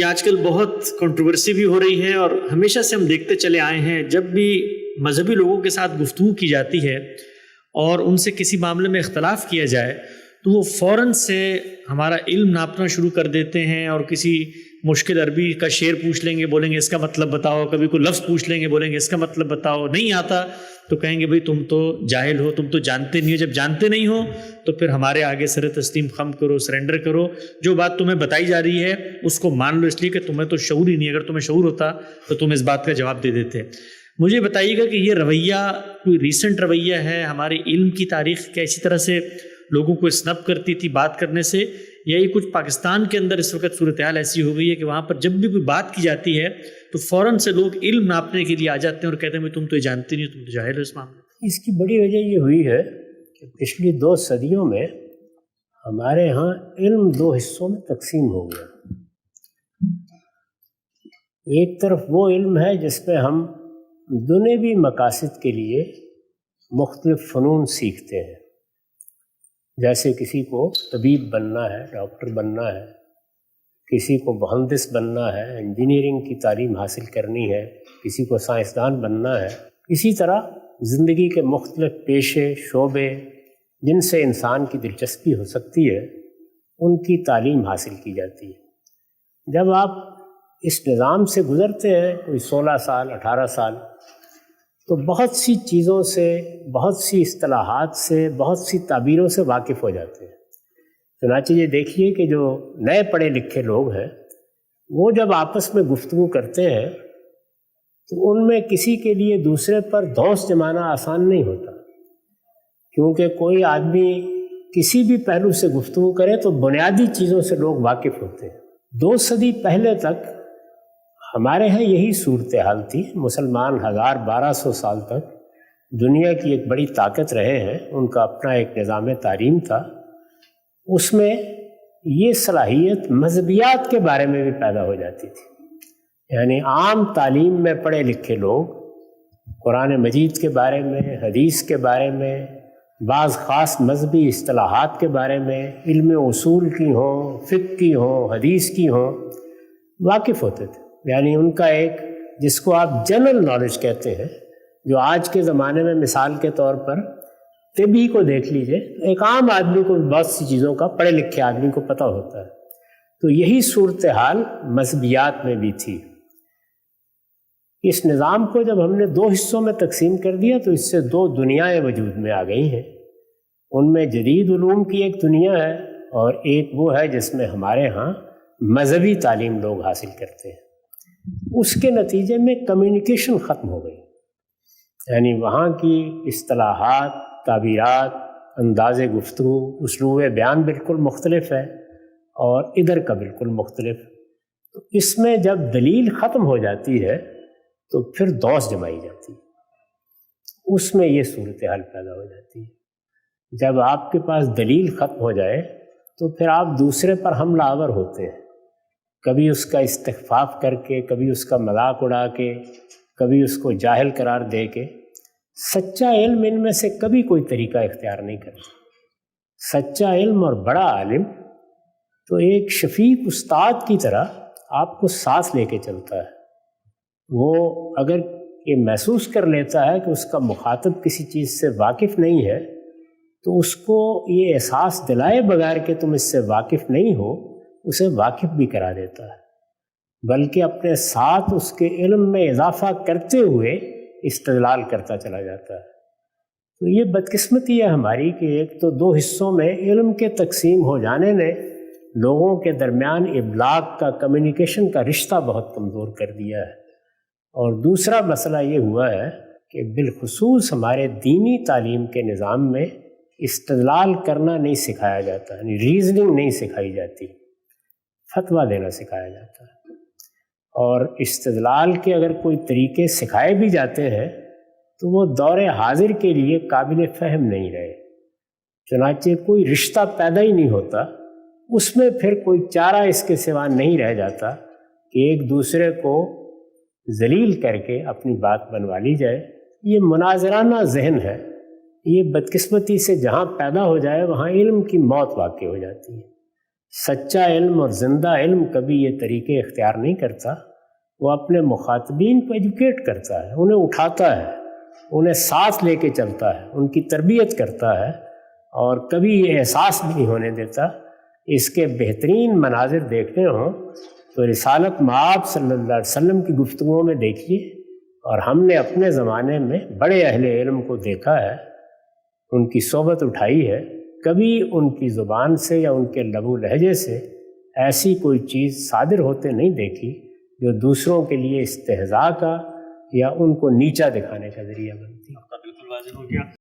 یہ آج کل بہت کنٹروورسی بھی ہو رہی ہے، اور ہمیشہ سے ہم دیکھتے چلے آئے ہیں جب بھی مذہبی لوگوں کے ساتھ گفتگو کی جاتی ہے اور ان سے کسی معاملے میں اختلاف کیا جائے تو وہ فوراً سے ہمارا علم ناپنا شروع کر دیتے ہیں، اور کسی مشکل عربی کا شعر پوچھ لیں گے، بولیں گے اس کا مطلب بتاؤ، کبھی کوئی لفظ پوچھ لیں گے، بولیں گے اس کا مطلب بتاؤ، نہیں آتا تو کہیں گے بھئی تم تو جاہل ہو، تم تو جانتے نہیں ہو۔ جب جانتے نہیں ہو تو پھر ہمارے آگے سر تسلیم خم کرو، سرنڈر کرو، جو بات تمہیں بتائی جا رہی ہے اس کو مان لو، اس لیے کہ تمہیں تو شعور ہی نہیں، اگر تمہیں شعور ہوتا تو تم اس بات کا جواب دے دیتے۔ مجھے بتائیے گا کہ یہ رویہ کوئی ریسنٹ رویہ ہے، ہمارے علم کی تاریخ کیا اسی طرح سے لوگوں کو اسنپ کرتی تھی بات کرنے سے، یا یہ کچھ پاکستان کے اندر اس وقت صورتحال ایسی ہو گئی ہے کہ وہاں پر جب بھی کوئی بات کی جاتی ہے تو فوراً سے لوگ علم ناپنے کے لیے آ جاتے ہیں اور کہتے ہیں تم تو یہ جانتے نہیں، تم تو جاہل ہو اس معاملے میں؟ اس کی بڑی وجہ یہ ہوئی ہے کہ پچھلی 2 صدیوں میں ہمارے ہاں علم 2 حصوں میں تقسیم ہو گیا۔ ایک طرف وہ علم ہے جس میں ہم دنیوی مقاصد کے لیے مختلف فنون سیکھتے ہیں، جیسے کسی کو طبیب بننا ہے، ڈاکٹر بننا ہے، کسی کو مہندس بننا ہے، انجینئرنگ کی تعلیم حاصل کرنی ہے، کسی کو سائنسدان بننا ہے۔ اسی طرح زندگی کے مختلف پیشے شعبے جن سے انسان کی دلچسپی ہو سکتی ہے ان کی تعلیم حاصل کی جاتی ہے۔ جب آپ اس نظام سے گزرتے ہیں کوئی 16 سال 18 سال تو بہت سی چیزوں سے، بہت سی اصطلاحات سے، بہت سی تعبیروں سے واقف ہو جاتے ہیں۔ چنانچہ یہ دیکھیے کہ جو نئے پڑھے لکھے لوگ ہیں وہ جب آپس میں گفتگو کرتے ہیں تو ان میں کسی کے لیے دوسرے پر دھونس جمانا آسان نہیں ہوتا، کیونکہ کوئی آدمی کسی بھی پہلو سے گفتگو کرے تو بنیادی چیزوں سے لوگ واقف ہوتے ہیں۔ 2 صدی پہلے تک ہمارے ہاں یہی صورتحال تھی۔ مسلمان 1200 سال تک دنیا کی ایک بڑی طاقت رہے ہیں، ان کا اپنا ایک نظام تعلیم تھا، اس میں یہ صلاحیت مذہبیات کے بارے میں بھی پیدا ہو جاتی تھی۔ یعنی عام تعلیم میں پڑھے لکھے لوگ قرآن مجید کے بارے میں، حدیث کے بارے میں، بعض خاص مذہبی اصطلاحات کے بارے میں، علم اصول کی ہوں، فقہ کی ہوں، حدیث کی ہوں، واقف ہوتے تھے۔ یعنی ان کا ایک، جس کو آپ جنرل نالج کہتے ہیں، جو آج کے زمانے میں مثال کے طور پر طبی کو دیکھ لیجئے، ایک عام آدمی کو بہت سی چیزوں کا، پڑھے لکھے آدمی کو پتہ ہوتا ہے۔ تو یہی صورتحال مذہبیات میں بھی تھی۔ اس نظام کو جب ہم نے 2 حصوں میں تقسیم کر دیا تو اس سے 2 دنیائیں وجود میں آ گئی ہیں۔ ان میں جدید علوم کی ایک دنیا ہے اور ایک وہ ہے جس میں ہمارے ہاں مذہبی تعلیم لوگ حاصل کرتے ہیں۔ اس کے نتیجے میں کمیونیکیشن ختم ہو گئی، یعنی وہاں کی اصطلاحات، تعبیرات، انداز گفتگو، اسلوب بیان بالکل مختلف ہے اور ادھر کا بالکل مختلف۔ تو اس میں جب دلیل ختم ہو جاتی ہے تو پھر دوس جمائی جاتی ہے، اس میں یہ صورتحال پیدا ہو جاتی ہے۔ جب آپ کے پاس دلیل ختم ہو جائے تو پھر آپ دوسرے پر حملہ آور ہوتے ہیں، کبھی اس کا استخفاف کر کے، کبھی اس کا مذاق اڑا کے، کبھی اس کو جاہل قرار دے کے۔ سچا علم ان میں سے کبھی کوئی طریقہ اختیار نہیں کرتا۔ سچا علم اور بڑا عالم تو ایک شفیق استاد کی طرح آپ کو ساتھ لے کے چلتا ہے۔ وہ اگر یہ محسوس کر لیتا ہے کہ اس کا مخاطب کسی چیز سے واقف نہیں ہے تو اس کو یہ احساس دلائے بغیر کہ تم اس سے واقف نہیں ہو، اسے واقف بھی کرا دیتا ہے، بلکہ اپنے ساتھ اس کے علم میں اضافہ کرتے ہوئے استدلال کرتا چلا جاتا ہے۔ تو یہ بدقسمتی ہے ہماری کہ ایک تو 2 حصوں میں علم کے تقسیم ہو جانے نے لوگوں کے درمیان ابلاغ کا، کمیونیکیشن کا رشتہ بہت کمزور کر دیا ہے۔ اور دوسرا مسئلہ یہ ہوا ہے کہ بالخصوص ہمارے دینی تعلیم کے نظام میں استدلال کرنا نہیں سکھایا جاتا، یعنی ریزننگ نہیں سکھائی جاتی، فتویٰ دینا سکھایا جاتا ہے۔ اور استدلال کے اگر کوئی طریقے سکھائے بھی جاتے ہیں تو وہ دور حاضر کے لیے قابل فہم نہیں رہے، چنانچہ کوئی رشتہ پیدا ہی نہیں ہوتا۔ اس میں پھر کوئی چارہ اس کے سوا نہیں رہ جاتا کہ ایک دوسرے کو ذلیل کر کے اپنی بات بنوا لی جائے۔ یہ مناظرانہ ذہن ہے، یہ بدقسمتی سے جہاں پیدا ہو جائے وہاں علم کی موت واقع ہو جاتی ہے۔ سچا علم اور زندہ علم کبھی یہ طریقے اختیار نہیں کرتا، وہ اپنے مخاطبین کو ایجوکیٹ کرتا ہے، انہیں اٹھاتا ہے، انہیں ساتھ لے کے چلتا ہے، ان کی تربیت کرتا ہے، اور کبھی یہ احساس بھی نہیں ہونے دیتا۔ اس کے بہترین مناظر دیکھنے ہوں تو رسالت مآب صلی اللہ علیہ وسلم کی گفتگوؤں میں دیکھیے، اور ہم نے اپنے زمانے میں بڑے اہل علم کو دیکھا ہے، ان کی صحبت اٹھائی ہے، کبھی ان کی زبان سے یا ان کے لب و لہجے سے ایسی کوئی چیز صادر ہوتے نہیں دیکھی جو دوسروں کے لیے استہزاء کا یا ان کو نیچا دکھانے کا ذریعہ بنتی۔ بالکل واضح ہو گیا۔